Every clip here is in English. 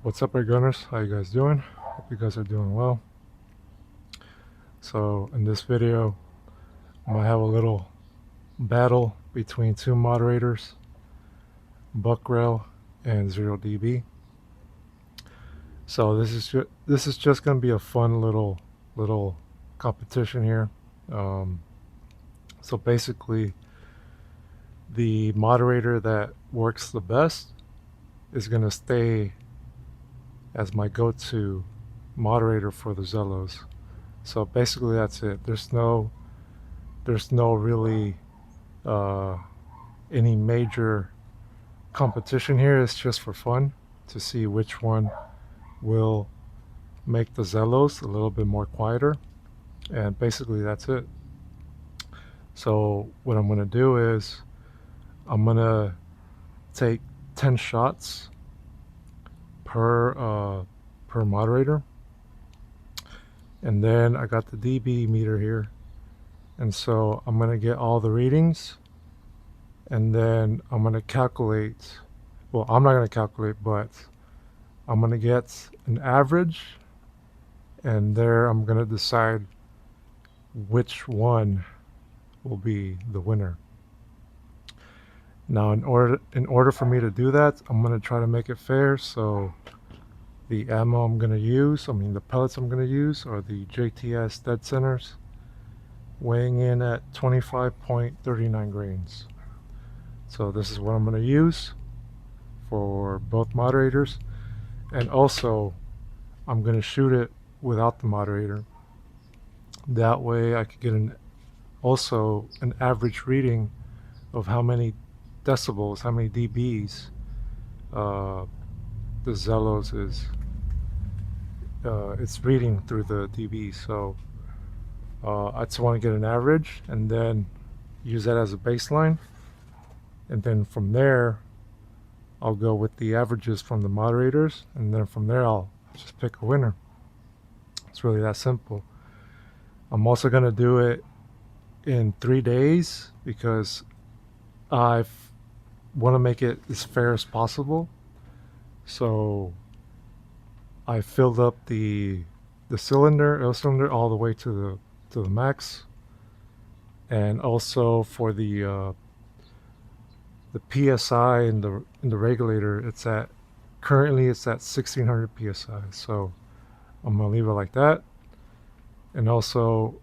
What's up, gunners? How you guys doing? Hope you guys are doing well. So in this video, I'm gonna have a little battle between two moderators, Buckrail and 0dB. So this is just gonna be a fun little competition here. So basically, the moderator that works the best is gonna stay as my go-to moderator for the Zelos. So basically that's it. There's no really any major competition here. It's just for fun to see which one will make the Zelos a little bit more quieter, and basically that's it. So what I'm gonna do is I'm gonna take 10 shots per moderator, and then I got the dB meter here, and so I'm gonna get all the readings, and then I'm gonna calculate. Well, I'm not gonna calculate, but I'm gonna get an average, and there I'm gonna decide which one will be the winner. Now, in order for me to do that, I'm gonna try to make it fair. So the ammo I'm gonna use, the pellets I'm gonna use, are the JTS dead centers, weighing in at 25.39 grains. So this is what I'm gonna use for both moderators, and also I'm gonna shoot it without the moderator. That way I could get also an average reading of how many decibels, how many dBs the Zelos is it's reading through the dB. So I just want to get an average and then use that as a baseline, and then from there I'll go with the averages from the moderators, and then from there I'll just pick a winner. It's really that simple. I'm also going to do it in 3 days because I want to make it as fair as possible. So I filled up the air cylinder all the way to the max, and also for the PSI in the regulator, currently it's at 1600 PSI. So I'm gonna leave it like that. And also,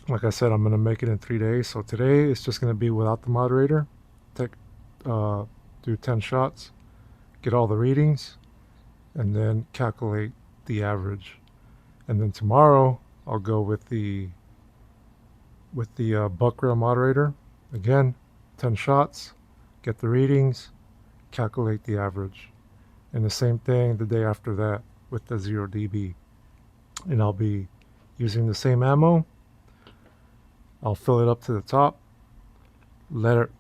like I said, I'm gonna make it in 3 days. So today it's just gonna be without the moderator. Do 10 shots, get all the readings, and then calculate the average. And then tomorrow I'll go with the Buckrail moderator. Again, 10 shots, get the readings, calculate the average. And the same thing the day after that with the 0dB. And I'll be using the same ammo. I'll fill it up to the top, let it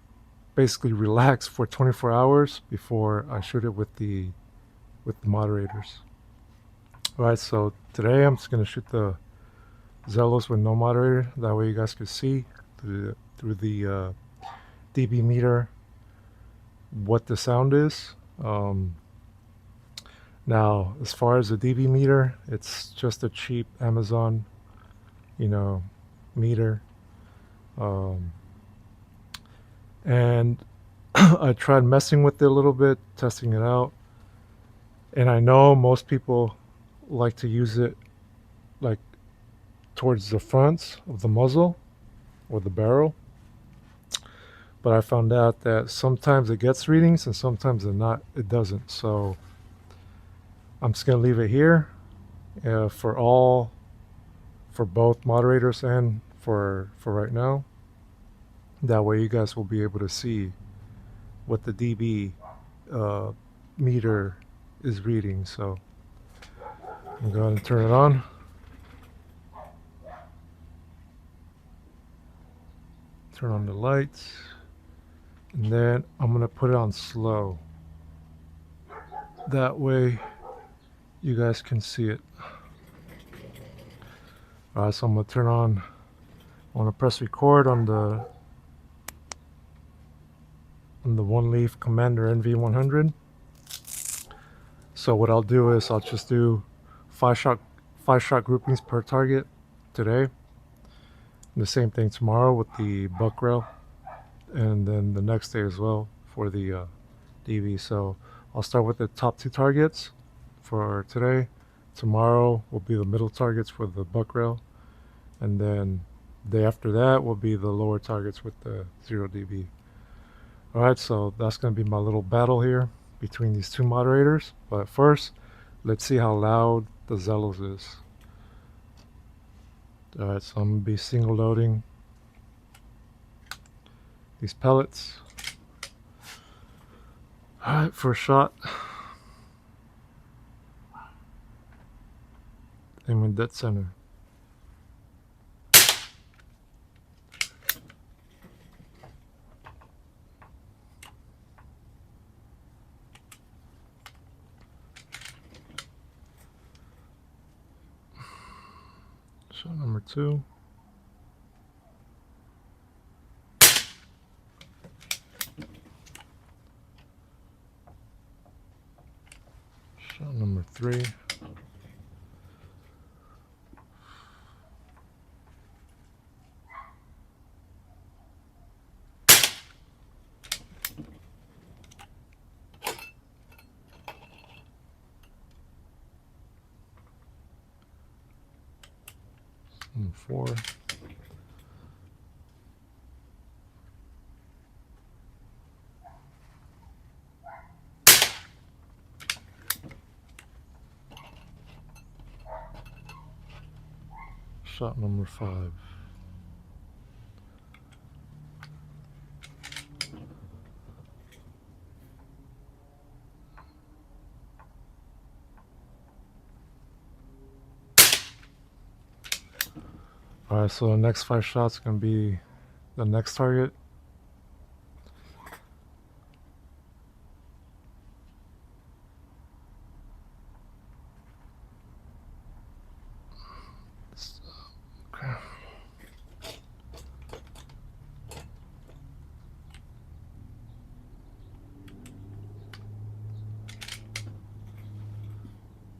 basically relax for 24 hours before I shoot it with the moderators. All right, so today I'm just gonna shoot the Zelos with no moderator. That way you guys can see through the dB meter what the sound is. Now, as far as the dB meter, it's just a cheap Amazon, meter. And I tried messing with it a little bit, testing it out. And I know most people like to use it like towards the front of the muzzle or the barrel. But I found out that sometimes it gets readings and sometimes it doesn't. So I'm just gonna leave it here for both moderators and for right now. That way you guys will be able to see what the dB meter is reading. So I'm going to turn it on. Turn on the lights, and then I'm going to put it on slow. That way you guys can see it. Alright, so I'm going to turn on, I want to press record on the oneleaf Commander NV100. So what I'll do is I'll just do five shot five shot groupings per target today. And the same thing tomorrow with the buck rail, and then the next day as well for the DV. So I'll start with the top two targets for today. Tomorrow will be the middle targets for the buck rail, and then the day after that will be the lower targets with the 0 dB. All right, so that's going to be my little battle here between these two moderators. But first, let's see how loud the Zelos is. All right, so I'm going to be single loading these pellets. All right, first shot. Aim in dead center. Shot number two. Shot number three. And four. Shot number five. All right, so the next five shots are going to be the next target. Okay.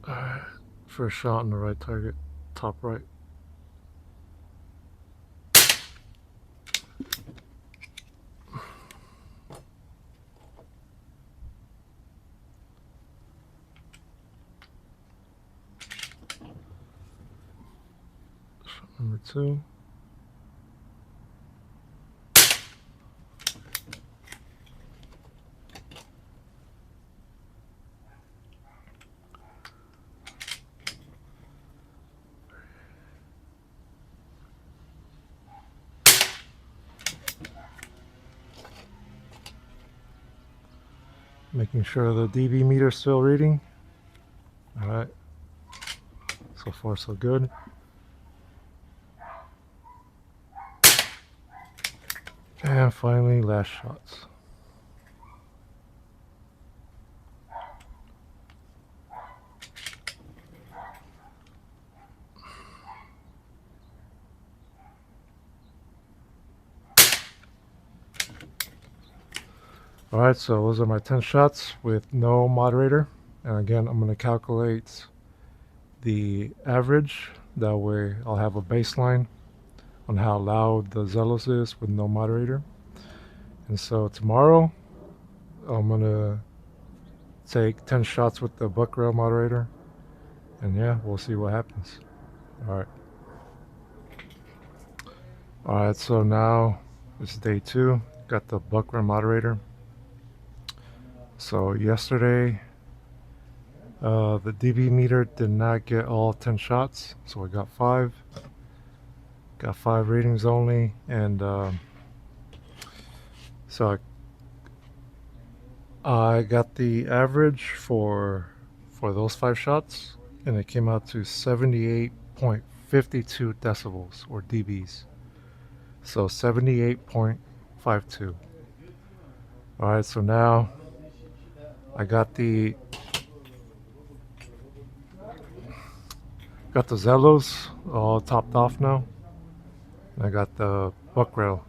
All right, first shot on the right target, top right. Shot number two. Making sure the dB meter is still reading. All right, so far so good. And finally, last shots. All right, so those are my 10 shots with no moderator. And again, I'm going to calculate the average. That way I'll have a baseline on how loud the Zelos is with no moderator. And so tomorrow, I'm going to take 10 shots with the buck rail moderator. And yeah, we'll see what happens. All right. All right, so now it's day two. Got the buck rail moderator. So yesterday, the dB meter did not get all 10 shots, so I got five. Got five readings only, and so I got the average for those five shots, and it came out to 78.52 decibels or dBs. So 78.52. All right, so now I got the Zelos all topped off now. I got the buck rail.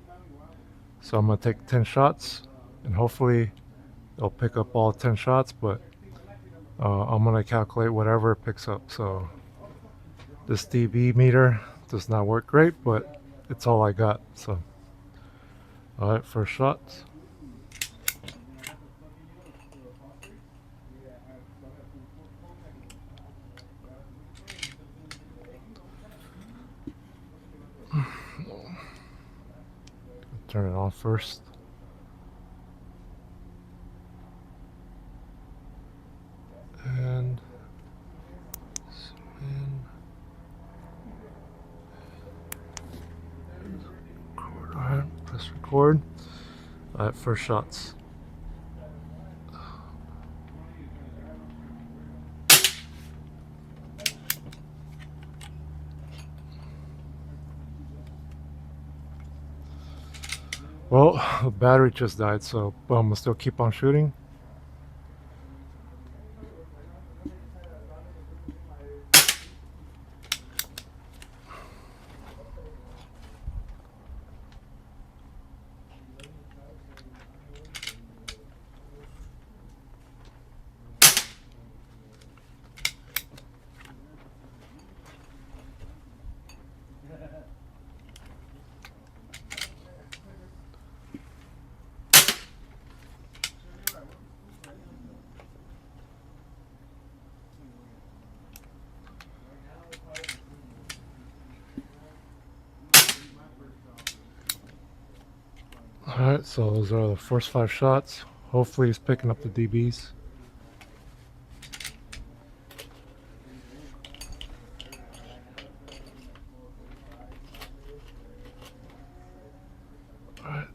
So I'm gonna take 10 shots, and hopefully they'll pick up all 10 shots. But I'm gonna calculate whatever it picks up. So this dB meter does not work great, but it's all I got. So all right, first shot. Turn it on first. And record. Alright, press record. Alright, first shots. Well, the battery just died, so I'm gonna still keep on shooting. Alright, so those are the first 5 shots. Hopefully he's picking up the DBs. Alright.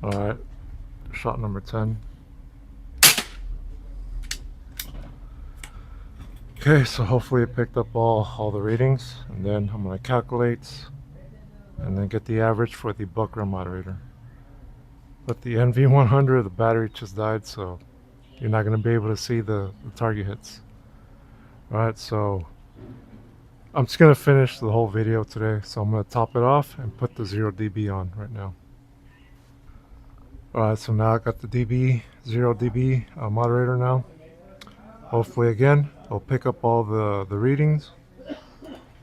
Alright, shot number 10. Okay, so hopefully it picked up all the readings, and then I'm going to calculate and then get the average for the buckram moderator. But the NV100, the battery just died, so you're not going to be able to see the target hits. Alright, so I'm just going to finish the whole video today, so I'm going to top it off and put the 0 dB on right now. Alright, so now I got the 0 dB moderator now. Hopefully again, it'll pick up all the readings.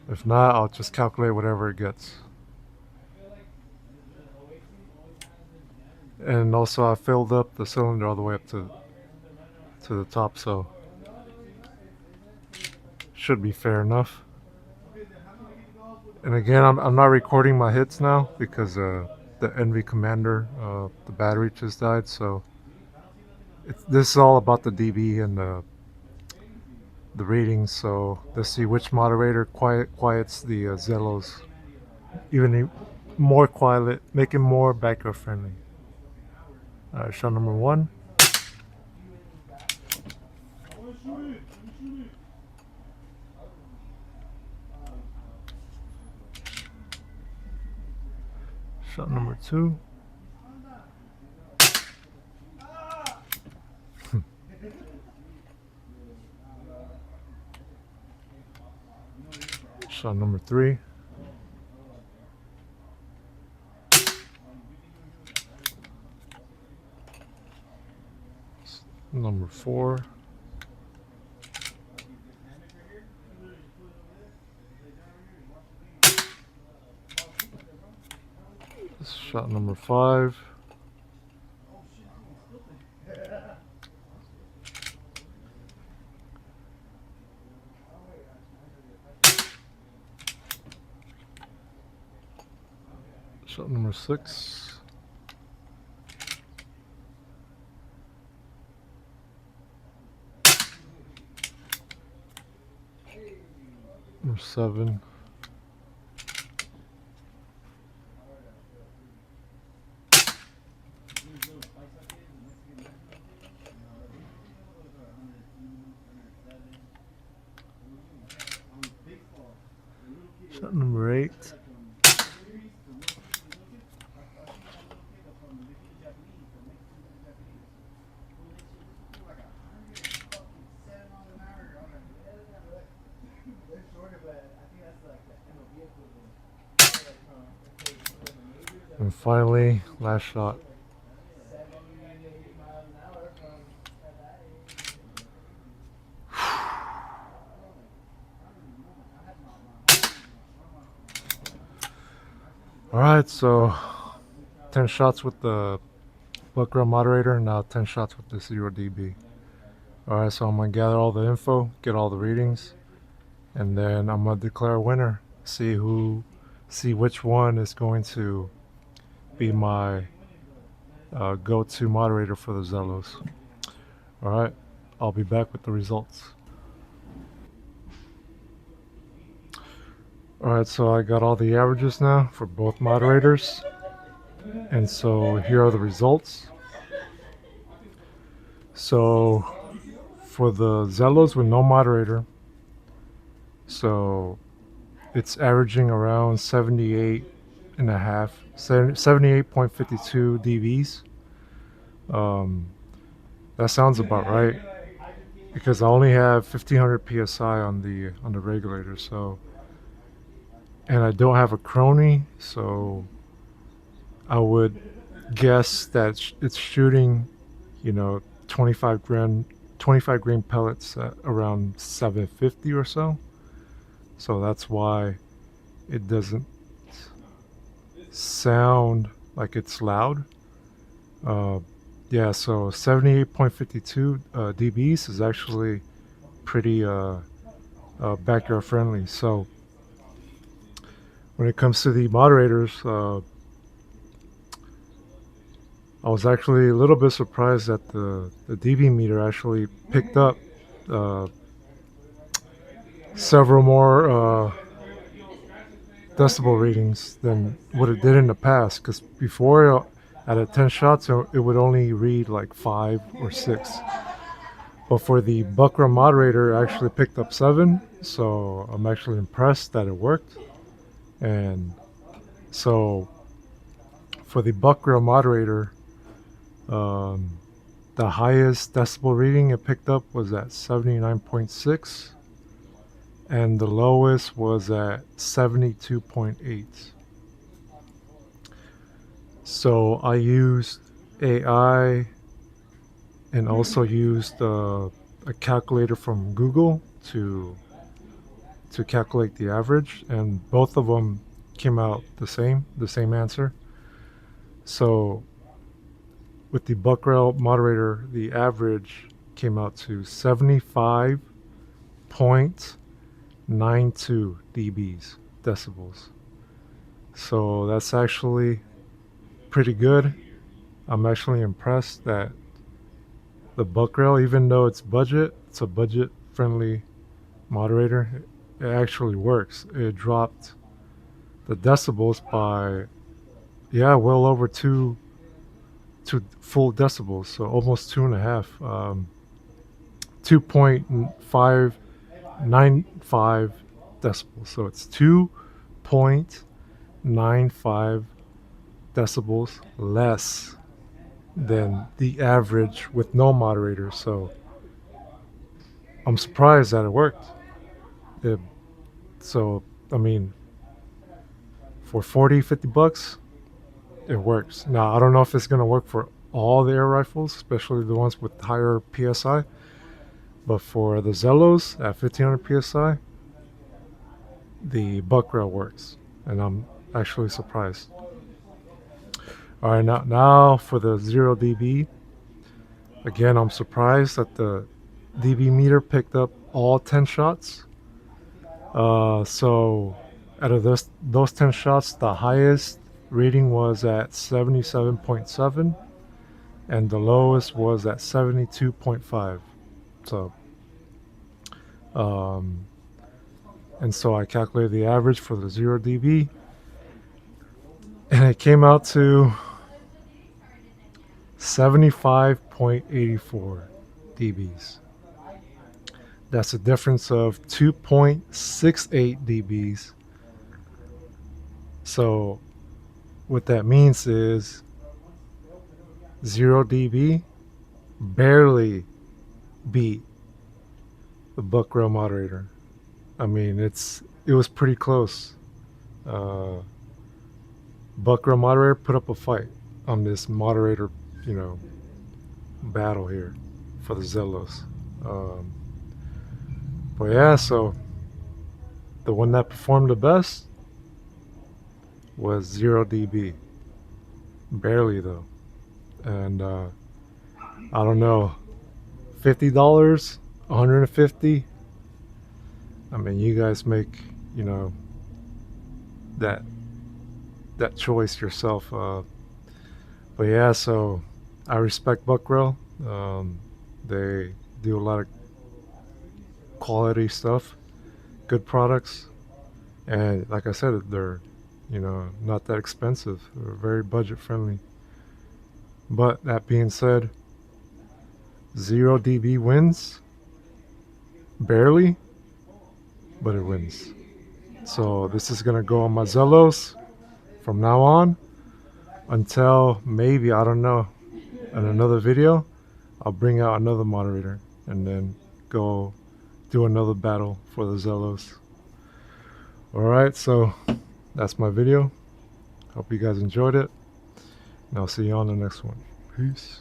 If not, I'll just calculate whatever it gets. And also I filled up the cylinder all the way up to the top, so should be fair enough. And again, I'm not recording my hits now because the Envy Commander, the battery just died, so this is all about the dB and the readings. So let's see which moderator quiets the Zelos even more quiet, make it more backup friendly. Shot number 1. Shot number 2. Shot number 3. Number 4. Shot number 5. Shot number 6. Number 7. Shot number 8. And finally, last shot. Alright, so 10 shots with the buckrail moderator, now 10 shots with the 0 dB. Alright, so I'm going to gather all the info, get all the readings, and then I'm going to declare a winner. See which one is going to be my go-to moderator for the Zelos. Alright, I'll be back with the results. Alright, so I got all the averages now for both moderators. And so here are the results. So for the Zelos with no moderator, so it's averaging around 78.52 dBs. That sounds about right because I only have 1500 psi on the regulator. So, and I don't have a crony, so I would guess that it's shooting, 25 grain pellets at around 750 or so. So that's why it doesn't sound like it's loud. Yeah, so 78.52 dBs is actually pretty backyard friendly. So when it comes to the moderators, I was actually a little bit surprised that the dB meter actually picked up several more decibel readings than what it did in the past. Because before, out of 10 shots, it would only read like 5 or 6. But for the buckrail moderator, it actually picked up 7. So I'm actually impressed that it worked. And so for the buckrail moderator, the highest decibel reading it picked up was at 79.6, and the lowest was at 72.8. So I used AI and also used a calculator from Google to calculate the average, and both of them came out the same answer. So with the buckrail moderator, the average came out to 75.92 dBs, decibels. So that's actually pretty good. I'm actually impressed that the buckrail, even though it's a budget-friendly moderator, it actually works. It dropped the decibels by, well over two full decibels, so almost 2.5, 2.595 decibels. So it's 2.95 decibels less than the average with no moderator. So I'm surprised that it worked. So I mean, for 40-50 bucks, it works. Now, I don't know if it's going to work for all the air rifles, especially the ones with higher PSI. But for the Zelos at 1500 PSI, the buckrail works. And I'm actually surprised. All right, now for the 0 dB. Again, I'm surprised that the dB meter picked up all 10 shots. So out of those 10 shots, the highest reading was at 77.7 and the lowest was at 72.5. So and so I calculated the average for the 0 dB, and it came out to 75.84 dBs. That's a difference of 2.68 dBs So what that means is 0 dB barely beat the Buckrail moderator. I mean, it was pretty close. Uh, Buckrail moderator put up a fight on this moderator, you know, battle here for the Zelos. Um, but yeah, so the one that performed the best was 0 dB, barely though. And I don't know, $50, 150. I mean, you guys make, you know, that that choice yourself. But yeah, so I respect Buckrow. They do a lot of quality stuff, good products, and like I said, they're, you know, not that expensive. They're very budget friendly. But that being said, 0 dB wins barely, but it wins. So this is gonna go on my Zelos from now on until maybe, I don't know, in another video I'll bring out another moderator and then go do another battle for the Zelos. Alright, so that's my video. Hope you guys enjoyed it, and I'll see you on the next one. Peace.